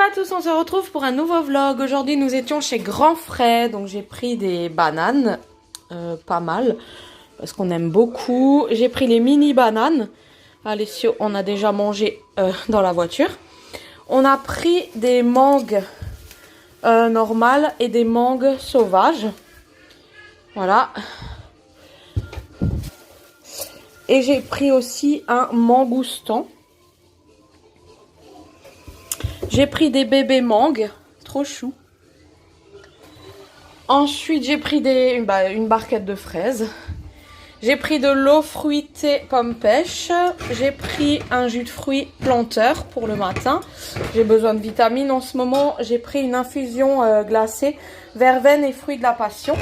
à tous, on se retrouve pour un nouveau vlog. Aujourd'hui nous étions chez Grand Frais, donc j'ai pris des bananes, pas mal, parce qu'on aime beaucoup. J'ai pris les mini bananes, Alessio on a déjà mangé dans la voiture. On a pris des mangues normales et des mangues sauvages, voilà. Et j'ai pris aussi un mangoustan. J'ai pris des bébés mangues, trop chou. Ensuite, j'ai pris une barquette de fraises. J'ai pris de l'eau fruitée pomme pêche. J'ai pris un jus de fruits planteur pour le matin. J'ai besoin de vitamines en ce moment. J'ai pris une infusion glacée, verveine et fruits de la passion.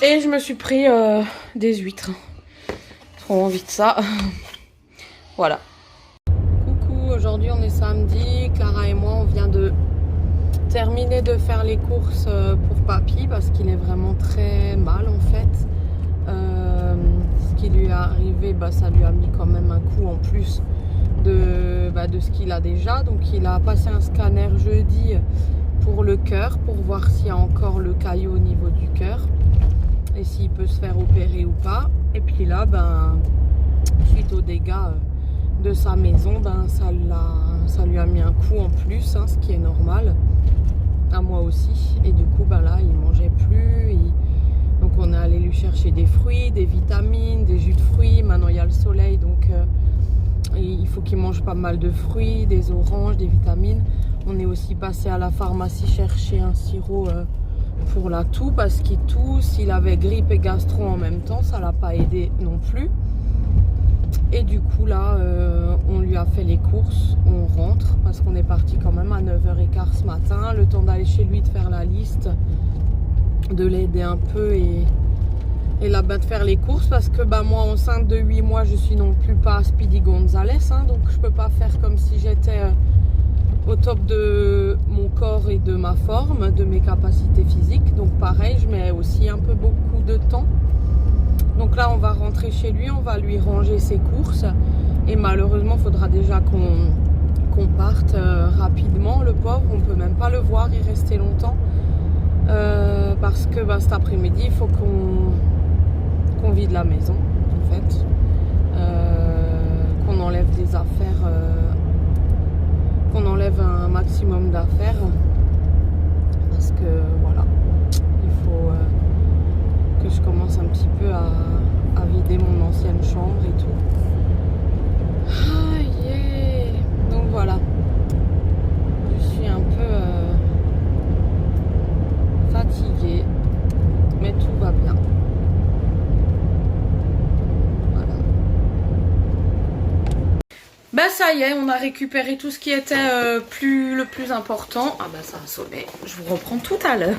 Et je me suis pris des huîtres. Trop envie de ça. Voilà. Coucou, aujourd'hui on est samedi. Clara et moi on vient de terminer de faire les courses pour papy parce qu'il est vraiment très mal en fait. Ce qui lui est arrivé, ça lui a mis quand même un coup en plus de ce qu'il a déjà. Donc il a passé un scanner jeudi pour le cœur pour voir s'il y a encore le caillot au niveau du cœur et s'il peut se faire opérer ou pas. Et puis là, suite aux dégâts de sa maison, ça lui a mis un coup en plus, hein, ce qui est normal. À moi aussi. Et du coup, là, il mangeait plus. Donc, on est allé lui chercher des fruits, des vitamines, des jus de fruits. Maintenant, il y a le soleil, donc il faut qu'il mange pas mal de fruits, des oranges, des vitamines. On est aussi passé à la pharmacie chercher un sirop pour la toux parce qu'il tousse. Il avait grippe et gastro en même temps. Ça l'a pas aidé non plus. Et du coup là, on lui a fait les courses, on rentre parce qu'on est parti quand même à 9h15 ce matin. Le temps d'aller chez lui, de faire la liste, de l'aider un peu et là-bas de faire les courses parce que moi enceinte de 8 mois, je suis non plus pas Speedy Gonzalez, hein, donc je peux pas faire comme si j'étais au top de mon corps et de ma forme, de mes capacités physiques. Donc pareil, je mets aussi un peu beaucoup de temps. Donc là, on va rentrer chez lui, on va lui ranger ses courses. Et malheureusement, il faudra déjà qu'on parte rapidement. Le pauvre, on ne peut même pas le voir y rester longtemps. Parce que cet après-midi, il faut qu'on vide la maison, en fait. Qu'on enlève des affaires, qu'on enlève un maximum d'affaires. Parce que, voilà, il faut... que je commence un petit peu à vider mon ancienne chambre et tout. Ah yeah. Donc voilà. Je suis un peu fatiguée. Mais tout va bien. Voilà. Ça y est, on a récupéré tout ce qui était le plus important. Ah ça a sonné. Je vous reprends tout à l'heure.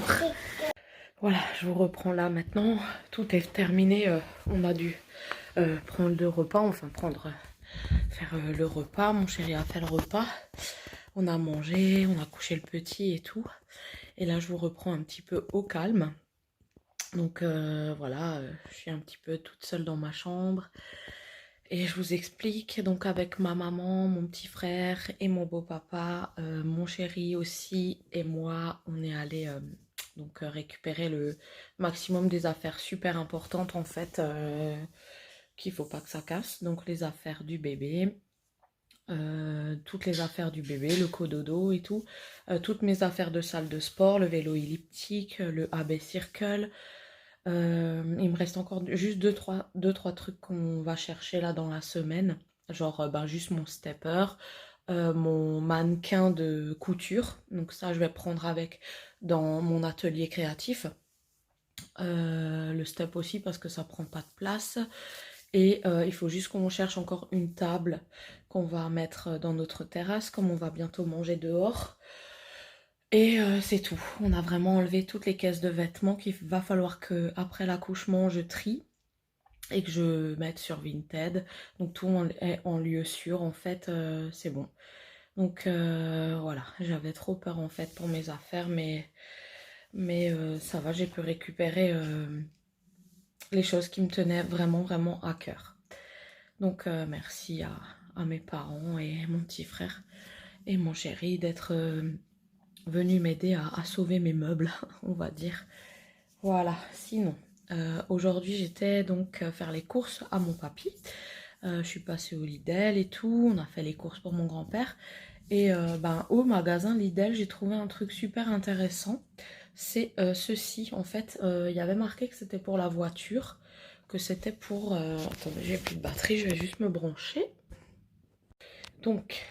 Voilà, je vous reprends là maintenant. Tout est terminé. On a dû prendre le repas, faire le repas. Mon chéri a fait le repas. On a mangé, on a couché le petit et tout. Et là, je vous reprends un petit peu au calme. Donc voilà, je suis un petit peu toute seule dans ma chambre. Et je vous explique, donc avec ma maman, mon petit frère et mon beau-papa, mon chéri aussi et moi, on est allé... donc récupérer le maximum des affaires super importantes en fait qu'il faut pas que ça casse. Donc les affaires du bébé, toutes les affaires du bébé, le cododo et tout, toutes mes affaires de salle de sport, le vélo elliptique, le AB Circle. Il me reste encore juste deux trois trucs qu'on va chercher là dans la semaine. Genre juste mon stepper, mon mannequin de couture. Donc ça je vais prendre avec dans mon atelier créatif. Le step aussi parce que ça prend pas de place. Et il faut juste qu'on cherche encore une table qu'on va mettre dans notre terrasse comme on va bientôt manger dehors. Et c'est tout. On a vraiment enlevé toutes les caisses de vêtements qu'il va falloir que après l'accouchement je trie et que je mette sur Vinted. Donc tout est en lieu sûr en fait, c'est bon. Donc voilà, j'avais trop peur en fait pour mes affaires mais ça va, j'ai pu récupérer les choses qui me tenaient vraiment à cœur. Donc merci à mes parents et mon petit frère. et mon chéri d'être venu m'aider à sauver mes meubles, on va dire. Voilà, sinon, aujourd'hui j'étais donc faire les courses à mon papy. Je suis passée au Lidl et tout, on a fait les courses pour mon grand-père. Et ben, au magasin Lidl, j'ai trouvé un truc super intéressant. C'est ceci, en fait, il y avait marqué que c'était pour la voiture, que c'était pour... attendez, j'ai plus de batterie, je vais juste me brancher. Donc,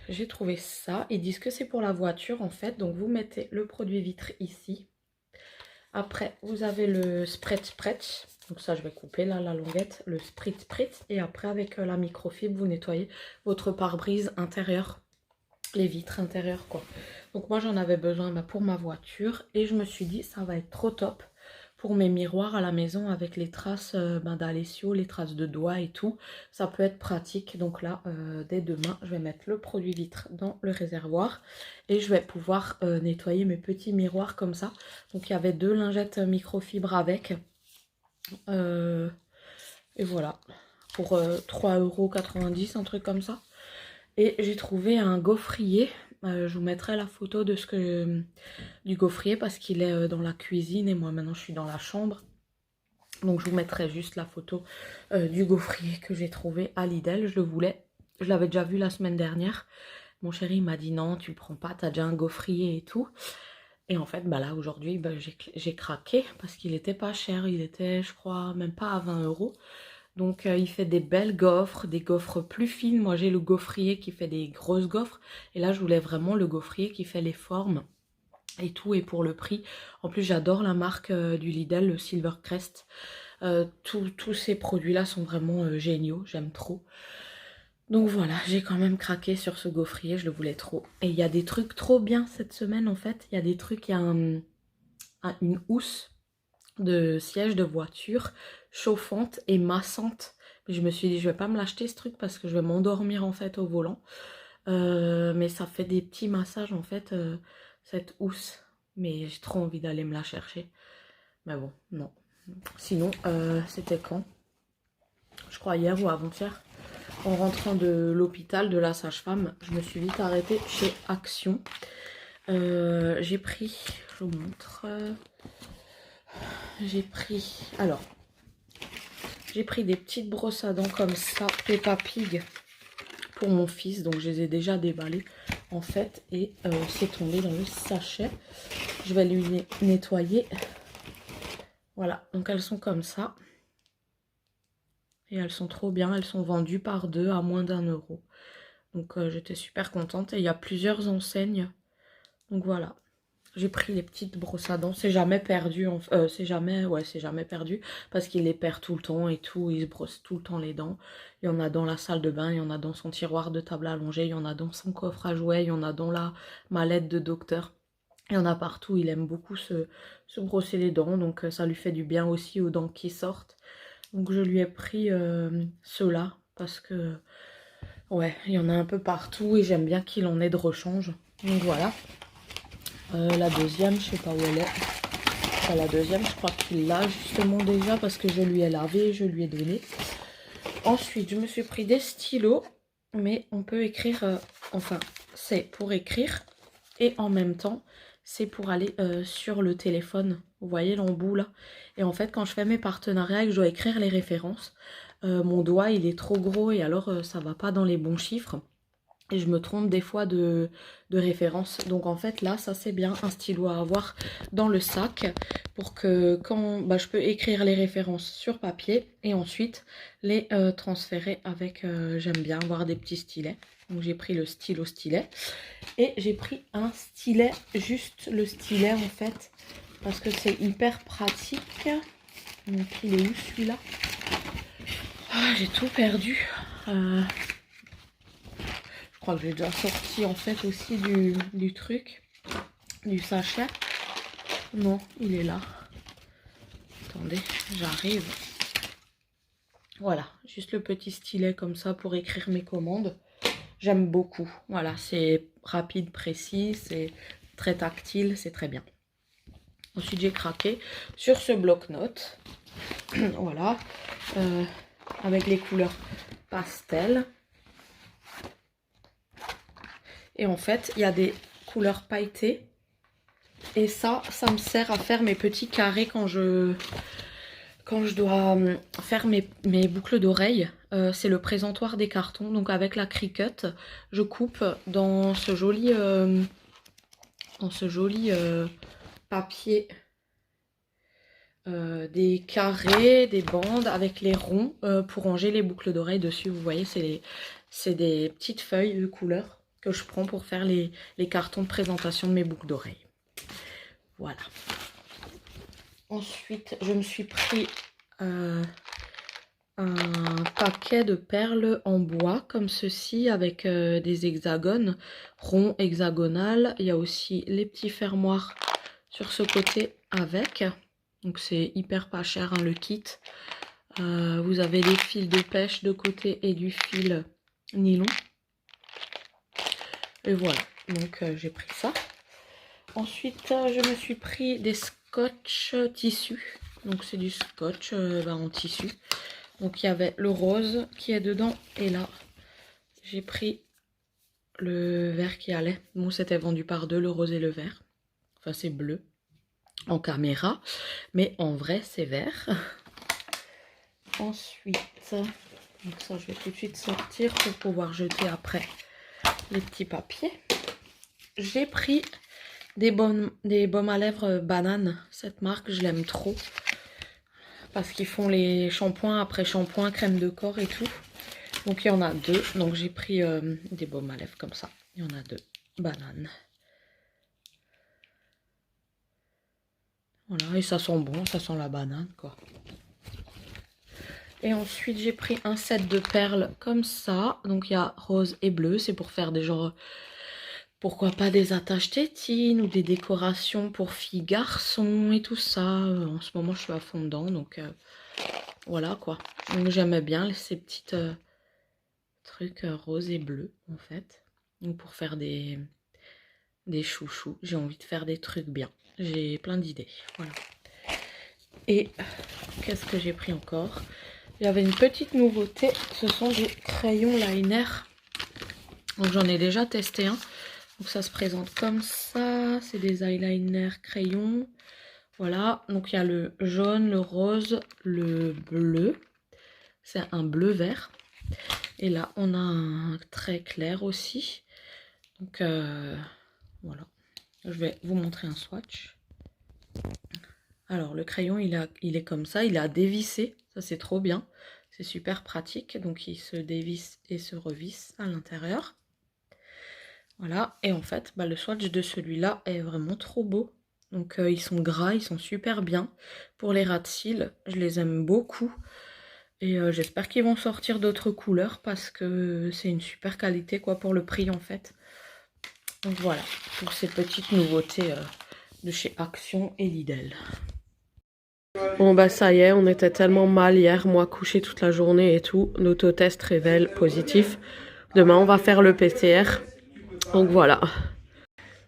j'ai trouvé ça. Ils disent que c'est pour la voiture, en fait. Donc, vous mettez le produit vitre ici. Après, vous avez le spritz. Donc ça, je vais couper là la longuette, le spritz. Et après, avec la microfibre, vous nettoyez votre pare-brise intérieur, les vitres intérieures, quoi. Donc moi, j'en avais besoin pour ma voiture. Et je me suis dit, ça va être trop top pour mes miroirs à la maison avec les traces d'Alessio, les traces de doigts et tout. Ça peut être pratique. Donc là, dès demain, je vais mettre le produit vitre dans le réservoir et je vais pouvoir nettoyer mes petits miroirs comme ça. Donc il y avait 2 lingettes microfibres avec. Et voilà, pour 3,90 €, un truc comme ça. Et j'ai trouvé un gaufrier. Je vous mettrai la photo de du gaufrier parce qu'il est dans la cuisine et moi maintenant je suis dans la chambre. Donc je vous mettrai juste la photo du gaufrier que j'ai trouvé à Lidl. Je l'avais déjà vu la semaine dernière. Mon chéri m'a dit non, tu le prends pas, t'as déjà un gaufrier et tout. Et en fait, bah là aujourd'hui, bah, j'ai craqué parce qu'il était pas cher. Il était, je crois, même pas à 20 €. Donc il fait des belles gaufres, des gaufres plus fines. Moi j'ai le gaufrier qui fait des grosses gaufres. Et là je voulais vraiment le gaufrier qui fait les formes et tout. Et pour le prix, en plus j'adore la marque du Lidl, le Silvercrest. Tous ces produits là sont vraiment géniaux, j'aime trop. Donc voilà, j'ai quand même craqué sur ce gaufrier, je le voulais trop. Et il y a des trucs trop bien cette semaine en fait. Il y a des trucs, il y a une housse de siège de voiture chauffante et massante. Mais je me suis dit, je vais pas me l'acheter ce truc parce que je vais m'endormir en fait au volant. Mais ça fait des petits massages en fait, cette housse. Mais j'ai trop envie d'aller me la chercher. Mais bon, non. Sinon, c'était quand? Je crois hier ou avant-hier. En rentrant de l'hôpital, de la sage-femme, je me suis vite arrêtée chez Action. J'ai pris, je vous montre... j'ai pris des petites brosses à dents comme ça, Peppa Pig, pour mon fils. Donc je les ai déjà déballées en fait. Et c'est tombé dans le sachet. Je vais lui nettoyer. Voilà, donc elles sont comme ça. Et elles sont trop bien. Elles sont vendues par 2 à moins d'1 €. Donc j'étais super contente. Et il y a plusieurs enseignes. Donc voilà. J'ai pris les petites brosses à dents, c'est jamais perdu, c'est jamais perdu parce qu'il les perd tout le temps et tout, il se brosse tout le temps les dents. Il y en a dans la salle de bain, il y en a dans son tiroir de table allongée, il y en a dans son coffre à jouets, il y en a dans la mallette de docteur. Il y en a partout, il aime beaucoup se brosser les dents, donc ça lui fait du bien aussi aux dents qui sortent. Donc je lui ai pris ceux-là parce que, ouais, il y en a un peu partout et j'aime bien qu'il en ait de rechange. Donc voilà. La deuxième, je sais pas où elle est. Enfin, la deuxième, je crois qu'il l'a justement déjà parce que je lui ai lavé, je lui ai donné. Ensuite, je me suis pris des stylos, mais on peut écrire, enfin, c'est pour écrire et en même temps, c'est pour aller sur le téléphone. Vous voyez l'embout là? Et en fait, quand je fais mes partenariats et que je dois écrire les références, mon doigt il est trop gros et alors ça va pas dans les bons chiffres. Et je me trompe des fois de référence. Donc en fait là, ça c'est bien un stylo à avoir dans le sac pour que quand je peux écrire les références sur papier et ensuite les transférer avec, j'aime bien avoir des petits stylets. Donc j'ai pris le stylo stylet et j'ai pris un stylet, juste le stylet en fait, parce que c'est hyper pratique. Donc il est où celui-là? J'ai tout perdu. Je crois que j'ai déjà sorti en fait aussi du truc, du sachet. Non, il est là. Attendez, j'arrive. Voilà, juste le petit stylet comme ça pour écrire mes commandes. J'aime beaucoup. Voilà, c'est rapide, précis, c'est très tactile, c'est très bien. Ensuite, j'ai craqué sur ce bloc-notes. Voilà, avec les couleurs pastel. Et en fait, il y a des couleurs pailletées. Et ça me sert à faire mes petits carrés quand je dois faire mes boucles d'oreilles. C'est le présentoir des cartons. Donc avec la Cricut, je coupe dans ce joli papier des carrés, des bandes avec les ronds pour ranger les boucles d'oreilles dessus. Vous voyez, c'est des petites feuilles de couleur que je prends pour faire les cartons de présentation de mes boucles d'oreilles. Voilà. Ensuite, je me suis pris un paquet de perles en bois comme ceci avec des hexagones ronds hexagonales. Il y a aussi les petits fermoirs sur ce côté avec. Donc c'est hyper pas cher hein, le kit. Vous avez les fils de pêche de côté et du fil nylon. Et voilà, donc j'ai pris ça. Ensuite, je me suis pris des scotch tissu. Donc c'est du scotch en tissu. Donc il y avait le rose qui est dedans. Et là, j'ai pris le vert qui allait. Bon, c'était vendu par deux, le rose et le vert. Enfin, c'est bleu en caméra. Mais en vrai, c'est vert. Ensuite, donc ça, je vais tout de suite sortir pour pouvoir jeter après les petits papiers. J'ai pris des baumes à lèvres banane. Cette marque, je l'aime trop. Parce qu'ils font les shampoings après shampoing, crème de corps et tout. Donc il y en a deux. Donc j'ai pris des baumes à lèvres comme ça. Il y en a deux. Banane. Voilà, et ça sent bon. Ça sent la banane, quoi. Et ensuite, j'ai pris un set de perles comme ça. Donc il y a rose et bleu. C'est pour faire des genres... Pourquoi pas des attaches tétines ou des décorations pour filles, garçons et tout ça. En ce moment, je suis à fond dedans, donc voilà quoi. Donc j'aimais bien ces petites trucs roses et bleus en fait. Donc pour faire des chouchous, j'ai envie de faire des trucs bien. J'ai plein d'idées, voilà. Et qu'est-ce que j'ai pris encore? Il y avait une petite nouveauté, ce sont des crayons liner. Donc j'en ai déjà testé un. Donc ça se présente comme ça, c'est des eyeliners crayons. Voilà, donc il y a le jaune, le rose, le bleu. C'est un bleu vert. Et là, on a un très clair aussi. Donc voilà, je vais vous montrer un swatch. Alors le crayon, il est comme ça, il est à dévisser. Ça c'est trop bien, c'est super pratique. Donc il se dévisse et se revisse à l'intérieur. Voilà, et en fait, le swatch de celui-là est vraiment trop beau. Donc ils sont gras, ils sont super bien. Pour les ras de cils, je les aime beaucoup. Et j'espère qu'ils vont sortir d'autres couleurs parce que c'est une super qualité quoi pour le prix en fait. Donc voilà, pour ces petites nouveautés de chez Action et Lidl. Bon ça y est, on était tellement mal hier, moi couché toute la journée et tout. L'autotest révèle positif. Demain on va faire le PCR. Donc voilà.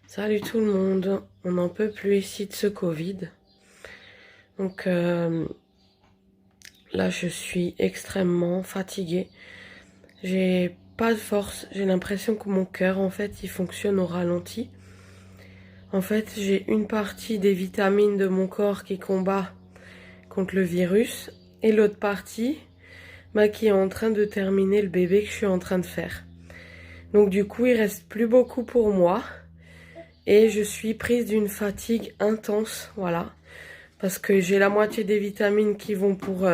Salut tout le monde. On n'en peut plus ici de ce Covid. Donc là je suis extrêmement fatiguée. J'ai pas de force. J'ai l'impression que mon cœur en fait il fonctionne au ralenti. En fait j'ai une partie des vitamines de mon corps qui combat contre le virus. Et l'autre partie qui est en train de terminer le bébé que je suis en train de faire. Donc du coup, il reste plus beaucoup pour moi. Et je suis prise d'une fatigue intense, voilà. Parce que j'ai la moitié des vitamines qui vont pour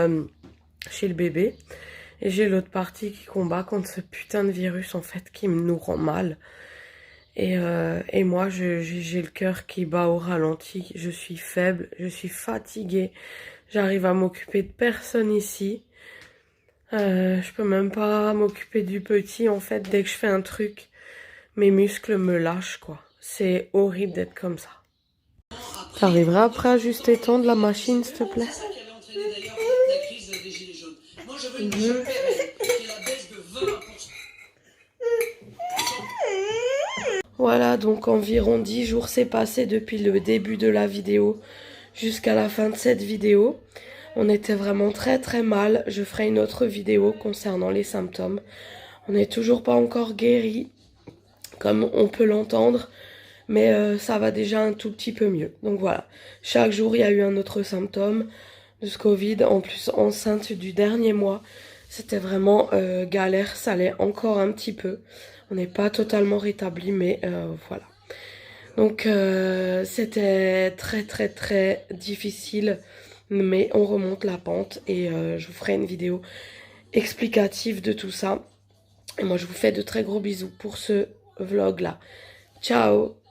chez le bébé. Et j'ai l'autre partie qui combat contre ce putain de virus, en fait, qui nous rend mal. Et moi, j'ai le cœur qui bat au ralenti. Je suis faible, je suis fatiguée. J'arrive à m'occuper de personne ici. Je peux même pas m'occuper du petit en fait. Dès que je fais un truc, mes muscles me lâchent quoi. C'est horrible d'être comme ça. T'arriveras après à juste étendre la machine s'il te plaît? Voilà, donc environ 10 jours s'est passé depuis le début de la vidéo jusqu'à la fin de cette vidéo. On était vraiment très très mal. Je ferai une autre vidéo concernant les symptômes. On n'est toujours pas encore guéri. comme on peut l'entendre, mais ça va déjà un tout petit peu mieux. Donc voilà, chaque jour il y a eu un autre symptôme de ce Covid, en plus enceinte du dernier mois, c'était vraiment galère, ça allait encore un petit peu. On n'est pas totalement rétabli, mais voilà. Donc c'était très très très difficile, mais on remonte la pente et je vous ferai une vidéo explicative de tout ça. Et moi je vous fais de très gros bisous pour ce vlog là. Ciao!